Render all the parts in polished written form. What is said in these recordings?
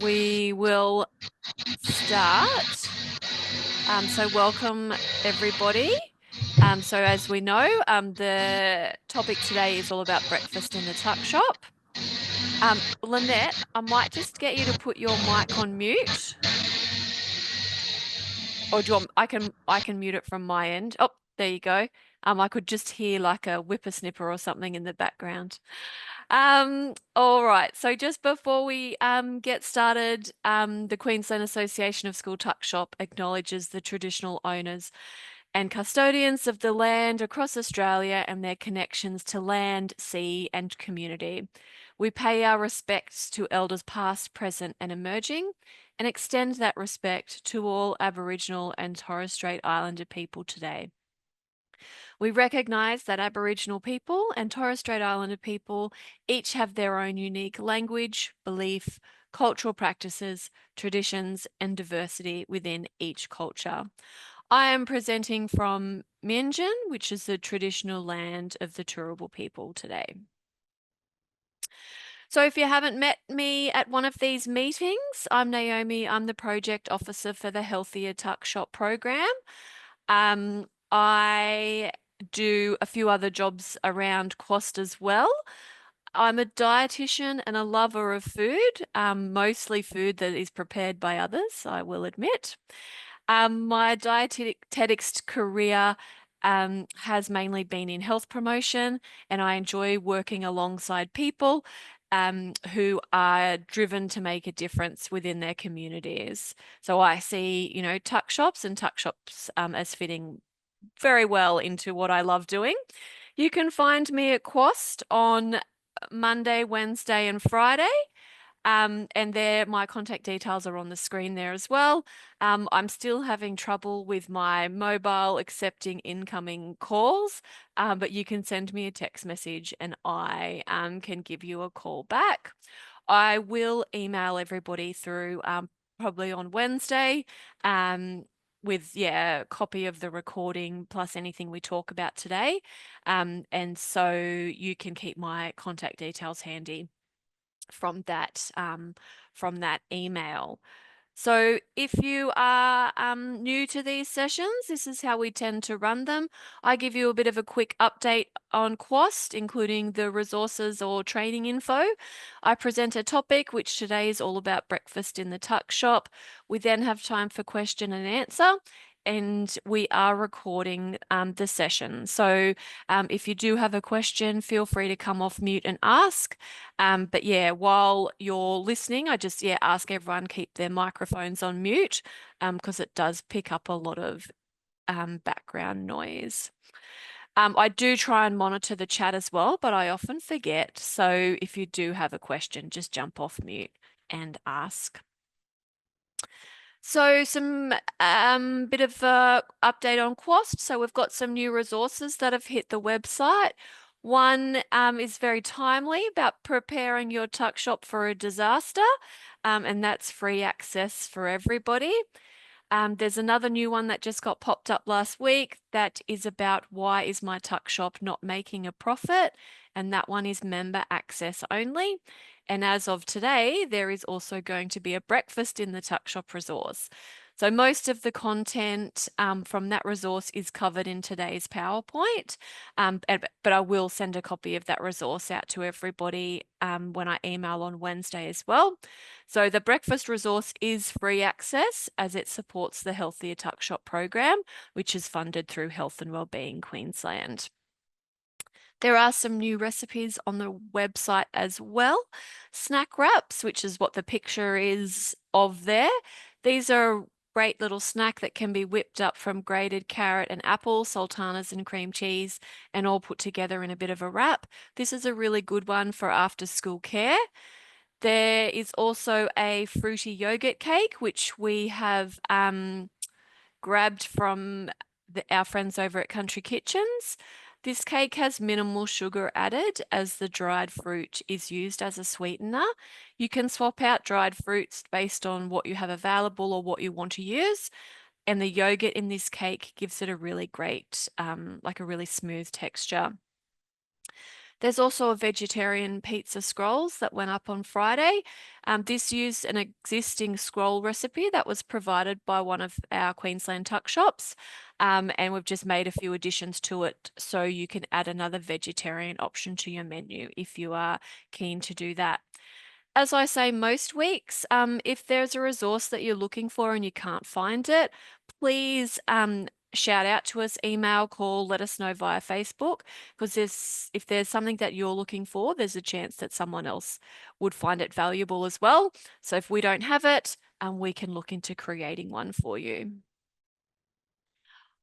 We will start. So welcome everybody. So as we know, the topic today is all about breakfast in the tuck shop. Lynette, I might just get you to put your mic on mute. Or do you want, I can mute it from my end. Oh, there you go. I could just hear like a whippersnipper or something in the background. All right. So just before we get started, the Queensland Association of School Tuck Shop acknowledges the traditional owners and custodians of the land across Australia and their connections to land, sea, and community. We pay our respects to elders past, present, and emerging, and extend that respect to all Aboriginal and Torres Strait Islander people today. We recognise that Aboriginal people and Torres Strait Islander people each have their own unique language, belief, cultural practices, traditions, and diversity within each culture. I am presenting from Meanjin, which is the traditional land of the Turrbal people today. So if you haven't met me at one of these meetings, I'm Naomi. I'm the project officer for the Healthier Tuck Shop program. I do a few other jobs around Quast as well. I'm a dietitian and a lover of food, mostly food that is prepared by others, I will admit. My dietetics career has mainly been in health promotion, and I enjoy working alongside people who are driven to make a difference within their communities. So I see, tuck shops and tuck shops as fitting very well into what I love doing. You can find me at Quast on Monday, Wednesday, and Friday. And there, my contact details are on the screen there as well. I'm still having trouble with my mobile accepting incoming calls, but you can send me a text message and I can give you a call back. I will email everybody through probably on Wednesday with a copy of the recording plus anything we talk about today. And so you can keep my contact details handy from that email. So if you are new to these sessions, this is how we tend to run them. I give you a bit of a quick update on Quast, including the resources or training info. I present a topic, which today is all about breakfast in the tuck shop. We then have time for question and answer. And we are recording the session. So if you do have a question, feel free to come off mute and ask. But yeah, while you're listening, I just ask everyone keep their microphones on mute because it does pick up a lot of background noise. I do try and monitor the chat as well, but I often forget. So if you do have a question, just jump off mute and ask. So some bit of update on Quast. So we've got some new resources that have hit the website. One is very timely about preparing your tuck shop for a disaster, and that's free access for everybody. There's another new one that just got popped up last week that is about why is my tuck shop not making a profit, and that one is member access only. And as of today, there is also going to be a breakfast in the tuck shop resource. So most of the content from that resource is covered in today's PowerPoint, but I will send a copy of that resource out to everybody when I email on Wednesday as well. So the breakfast resource is free access as it supports the Healthier Tuck Shop program, which is funded through Health and Wellbeing Queensland. There are some new recipes on the website as well. Snack wraps, which is what the picture is of there. These are a great little snack that can be whipped up from grated carrot and apple, sultanas and cream cheese, and all put together in a bit of a wrap. This is a really good one for after school care. There is also a fruity yogurt cake, which we have grabbed from our friends over at Country Kitchens. This cake has minimal sugar added as the dried fruit is used as a sweetener. You can swap out dried fruits based on what you have available or what you want to use. And the yogurt in this cake gives it a really great, like a really smooth texture. There's also a vegetarian pizza scrolls that went up on Friday. This used an existing scroll recipe that was provided by one of our Queensland Tuckshops, and we've just made a few additions to it so you can add another vegetarian option to your menu if you are keen to do that. As I say most weeks, if there's a resource that you're looking for and you can't find it, please shout out to us, email, call, let us know via Facebook, because if there's something that you're looking for, there's a chance that someone else would find it valuable as well. So if we don't have it, we can look into creating one for you.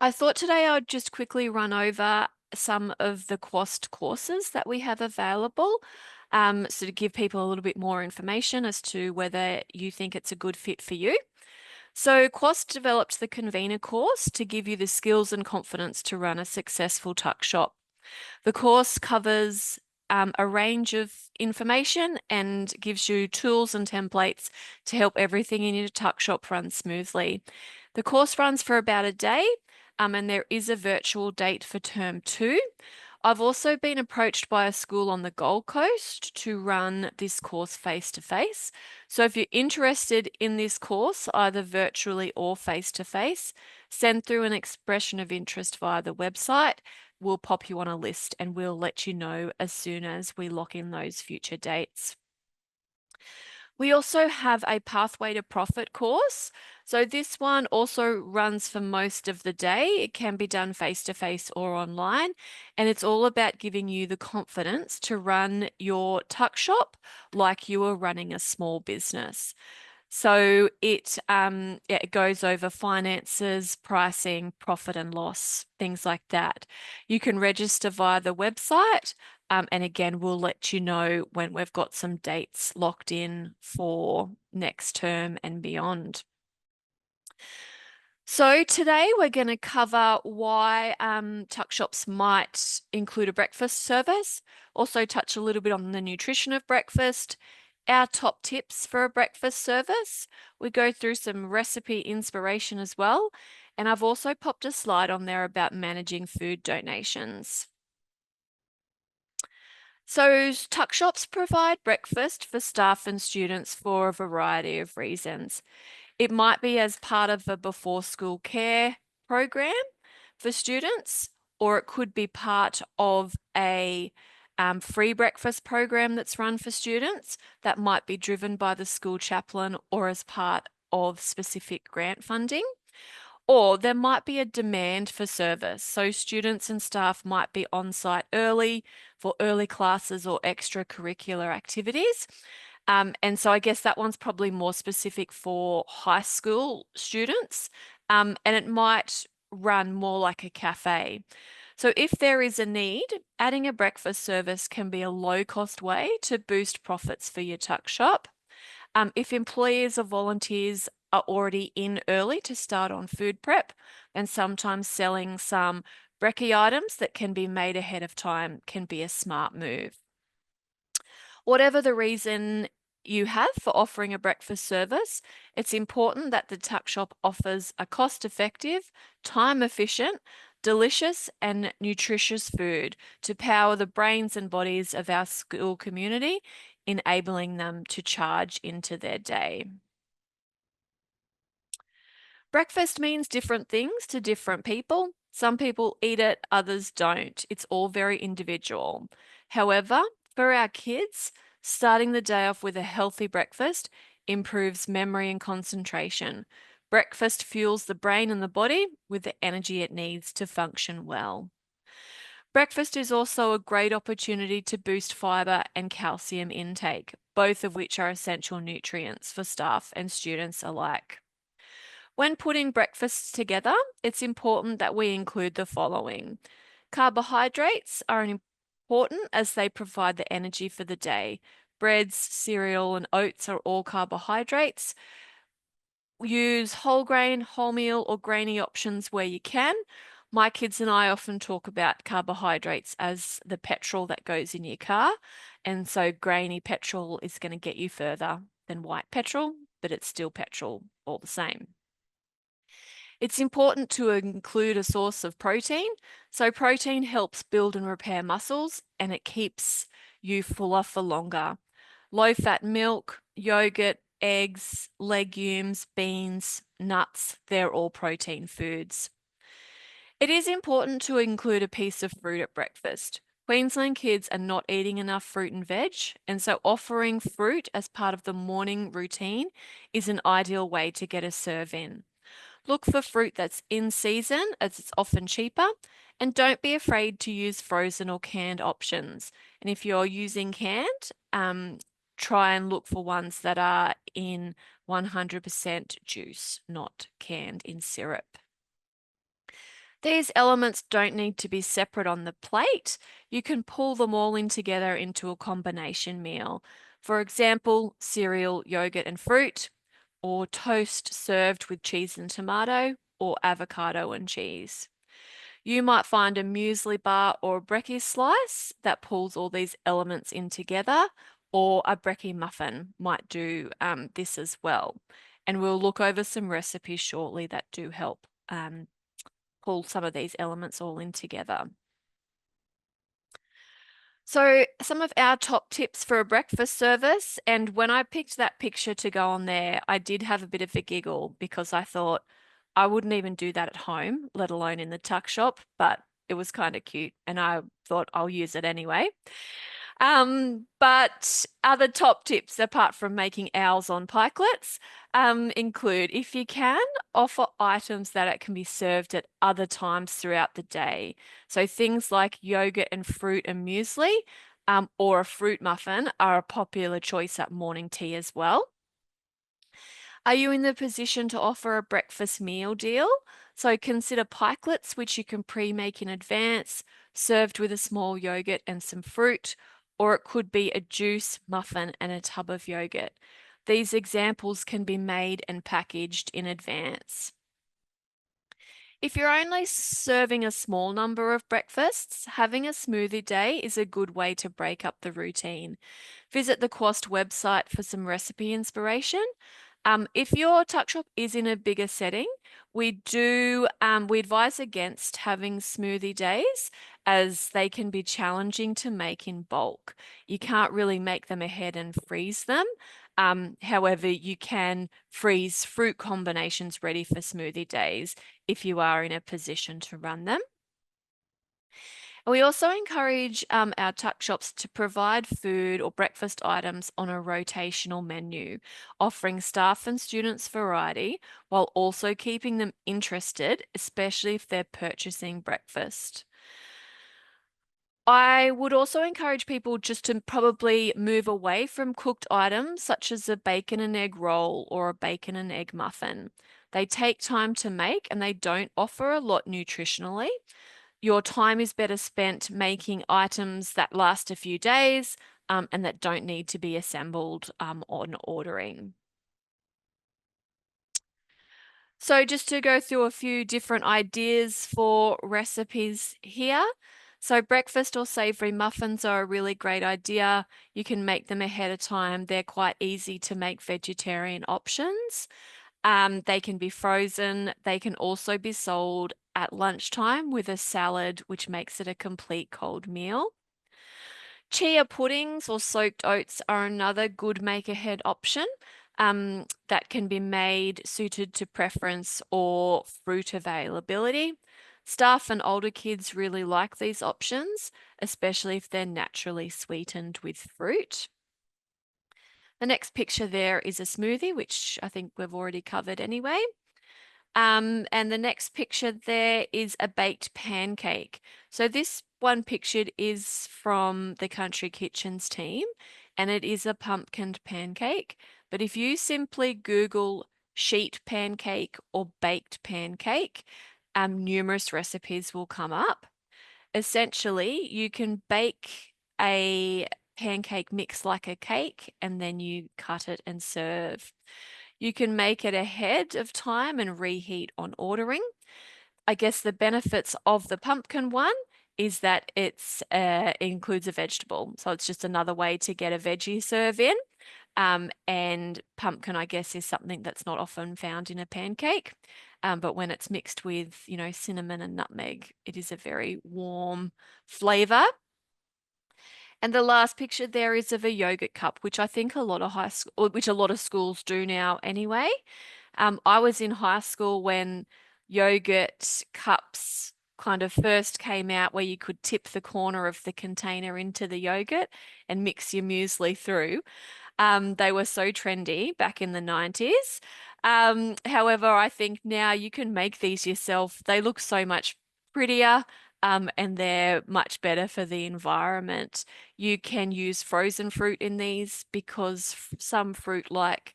I thought today I'd just quickly run over some of the cost courses that we have available. So to give people a little bit more information as to whether you think it's a good fit for you. So Quast developed the Convener course to give you the skills and confidence to run a successful tuck shop. The course covers a range of information and gives you tools and templates to help everything in your tuck shop run smoothly. The course runs for about a day, and there is a virtual date for term 2. I've also been approached by a school on the Gold Coast to run this course face to face. So if you're interested in this course, either virtually or face to face, send through an expression of interest via the website. We'll pop you on a list and we'll let you know as soon as we lock in those future dates. We also have a Pathway to Profit course. So this one also runs for most of the day. It can be done face to face or online. And it's all about giving you the confidence to run your tuck shop like you are running a small business. So it goes over finances, pricing, profit and loss, things like that. You can register via the website, and again, we'll let you know when we've got some dates locked in for next term and beyond. So today we're going to cover why tuck shops might include a breakfast service, also touch a little bit on the nutrition of breakfast, our top tips for a breakfast service. We go through some recipe inspiration as well, and I've also popped a slide on there about managing food donations. So tuck shops provide breakfast for staff and students for a variety of reasons. It might be as part of a before school care program for students, or it could be part of a free breakfast program that's run for students that might be driven by the school chaplain or as part of specific grant funding. Or there might be a demand for service. So students and staff might be on site early for early classes or extracurricular activities. And so I guess that one's probably more specific for high school students, and it might run more like a cafe. So if there is a need, adding a breakfast service can be a low-cost way to boost profits for your tuck shop. If employees or volunteers are already in early to start on food prep, and sometimes selling some brekkie items that can be made ahead of time can be a smart move. Whatever the reason you have for offering a breakfast service, it's important that the tuck shop offers a cost-effective, time-efficient, delicious and nutritious food to power the brains and bodies of our school community, enabling them to charge into their day. Breakfast means different things to different people. Some people eat it, others don't. It's all very individual. However, for our kids, starting the day off with a healthy breakfast improves memory and concentration. Breakfast fuels the brain and the body with the energy it needs to function well. Breakfast is also a great opportunity to boost fiber and calcium intake, both of which are essential nutrients for staff and students alike. When putting breakfasts together, it's important that we include the following. Carbohydrates are important as they provide the energy for the day. Breads, cereal, and oats are all carbohydrates. Use whole grain, wholemeal, or grainy options where you can. My kids and I often talk about carbohydrates as the petrol that goes in your car. And so grainy petrol is going to get you further than white petrol, but it's still petrol all the same. It's important to include a source of protein. So protein helps build and repair muscles and it keeps you fuller for longer. Low-fat milk, yogurt, eggs, legumes, beans, nuts, they're all protein foods. It is important to include a piece of fruit at breakfast. Queensland kids are not eating enough fruit and veg, and so offering fruit as part of the morning routine is an ideal way to get a serve in. Look for fruit that's in season as it's often cheaper, and don't be afraid to use frozen or canned options. And if you're using canned, try and look for ones that are in 100% juice, not canned in syrup. These elements don't need to be separate on the plate. You can pull them all in together into a combination meal. For example, cereal, yogurt, and fruit, or toast served with cheese and tomato, or avocado and cheese. You might find a muesli bar or a brekkie slice that pulls all these elements in together, or a brekkie muffin might do this as well. And we'll look over some recipes shortly that do help pull some of these elements all in together. So some of our top tips for a breakfast service, and when I picked that picture to go on there, I did have a bit of a giggle because I thought I wouldn't even do that at home, let alone in the tuck shop, but it was kind of cute and I thought I'll use it anyway. But other top tips, apart from making owls on pikelets, include, if you can, offer items that it can be served at other times throughout the day. So things like yogurt and fruit and muesli, or a fruit muffin are a popular choice at morning tea as well. Are you in the position to offer a breakfast meal deal? So consider pikelets, which you can pre-make in advance, served with a small yogurt and some fruit, or it could be a juice, muffin, and a tub of yogurt. These examples can be made and packaged in advance. If you're only serving a small number of breakfasts, having a smoothie day is a good way to break up the routine. Visit the Quast website for some recipe inspiration. If your tuck shop is in a bigger setting, we advise against having smoothie days as they can be challenging to make in bulk. You can't really make them ahead and freeze them. However, you can freeze fruit combinations ready for smoothie days if you are in a position to run them. We also encourage our tuck shops to provide food or breakfast items on a rotational menu, offering staff and students variety while also keeping them interested, especially if they're purchasing breakfast. I would also encourage people just to probably move away from cooked items such as a bacon and egg roll or a bacon and egg muffin. They take time to make and they don't offer a lot nutritionally. Your time is better spent making items that last a few days and that don't need to be assembled on ordering. So just to go through a few different ideas for recipes here. So breakfast or savory muffins are a really great idea. You can make them ahead of time. They're quite easy to make vegetarian options. They can be frozen. They can also be sold at lunchtime with a salad, which makes it a complete cold meal. Chia puddings or soaked oats are another good make-ahead option that can be made suited to preference or fruit availability. Staff and older kids really like these options, especially if they're naturally sweetened with fruit. The next picture there is a smoothie, which I think we've already covered anyway. And the next picture there is a baked pancake. So this one pictured is from the Country Kitchens team, and it is a pumpkin pancake. But if you simply Google sheet pancake or baked pancake, numerous recipes will come up. Essentially, you can bake a pancake mix like a cake, and then you cut it and serve. You can make it ahead of time and reheat on ordering. I guess the benefits of the pumpkin one is that it includes a vegetable. So it's just another way to get a veggie serve in. And pumpkin, I guess, is something that's not often found in a pancake. But when it's mixed with, cinnamon and nutmeg, it is a very warm flavor. And the last picture there is of a yogurt cup, which I think a lot of which a lot of schools do now anyway. I was in high school when yogurt cups kind of first came out, where you could tip the corner of the container into the yogurt and mix your muesli through. They were so trendy back in the 90s. However, I think now you can make these yourself. They look so much prettier, and they're much better for the environment. You can use frozen fruit in these because some fruit like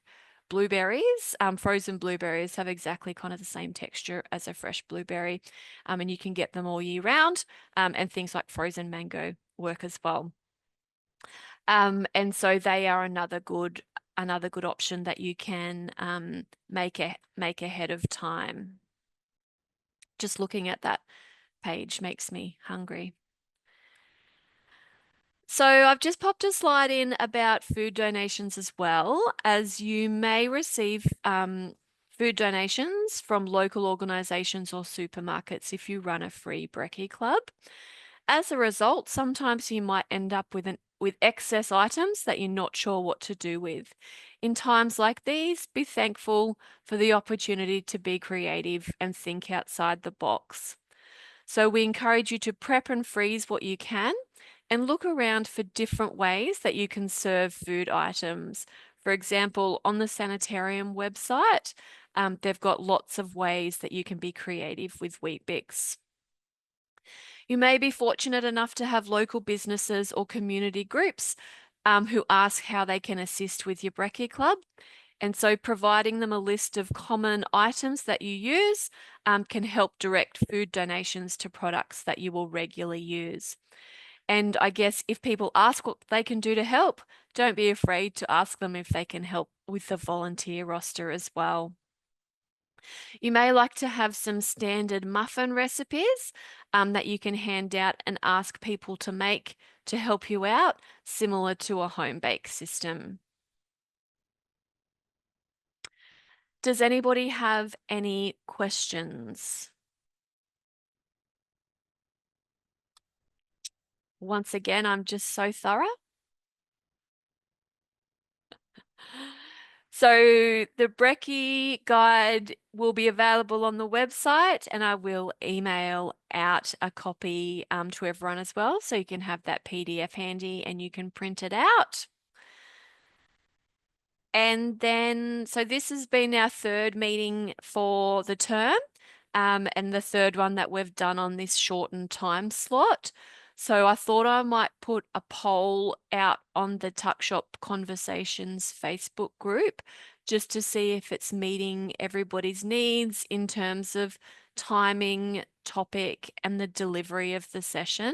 blueberries, frozen blueberries have exactly kind of the same texture as a fresh blueberry, and you can get them all year round, and things like frozen mango work as well. And so they are another good option that you can make ahead of time. Just looking at that page makes me hungry. So I've just popped a slide in about food donations as well, as you may receive food donations from local organisations or supermarkets if you run a free brekkie club. As a result, sometimes you might end up with excess items that you're not sure what to do with. In times like these, be thankful for the opportunity to be creative and think outside the box. So we encourage you to prep and freeze what you can and look around for different ways that you can serve food items. For example, on the Sanitarium website, they've got lots of ways that you can be creative with Weet-Bix. You may be fortunate enough to have local businesses or community groups who ask how they can assist with your brekkie club. And so providing them a list of common items that you use can help direct food donations to products that you will regularly use. And I guess if people ask what they can do to help, don't be afraid to ask them if they can help with the volunteer roster as well. You may like to have some standard muffin recipes that you can hand out and ask people to make to help you out, similar to a home bake system. Does anybody have any questions? Once again, I'm just so thorough. So the brekkie guide will be available on the website, and I will email out a copy to everyone as well, so you can have that PDF handy and you can print it out. And then, so this has been our third meeting for the term, and the third one that we've done on this shortened time slot. So I thought I might put a poll out on the Tuckshop Conversations Facebook group just to see if it's meeting everybody's needs in terms of timing, topic, and the delivery of the session.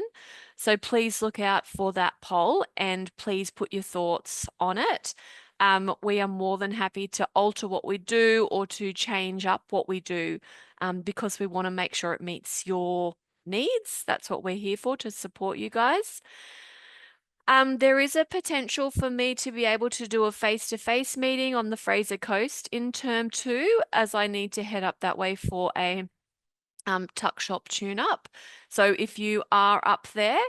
So please look out for that poll and please put your thoughts on it. We are more than happy to alter what we do or to change up what we do, because we want to make sure it meets your needs. That's what we're here for, to support you guys. There is a potential for me to be able to do a face-to-face meeting on the Fraser Coast in term 2, as I need to head up that way for a Tuckshop tune-up. So if you are up there,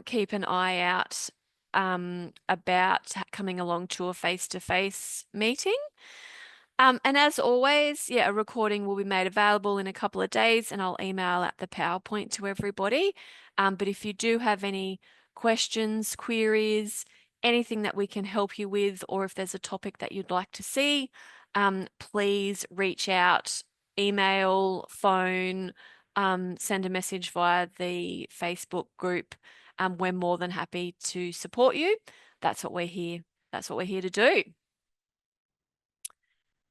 keep an eye out about coming along to a face-to-face meeting. And as always, a recording will be made available in a couple of days, and I'll email out the PowerPoint to everybody. But if you do have any questions, queries, anything that we can help you with, or if there's a topic that you'd like to see, please reach out, email, phone, send a message via the Facebook group. We're more than happy to support you. That's what we're here. That's what we're here to do.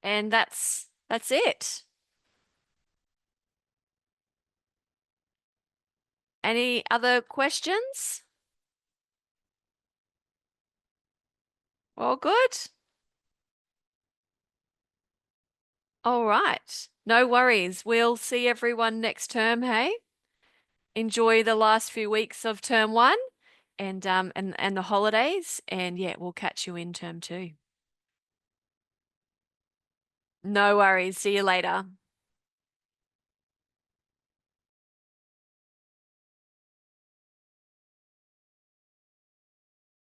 And that's it. Any other questions? All good? All right. No worries. We'll see everyone next term, hey? Enjoy the last few weeks of term 1 and the holidays, and we'll catch you in term 2. No worries. See you later.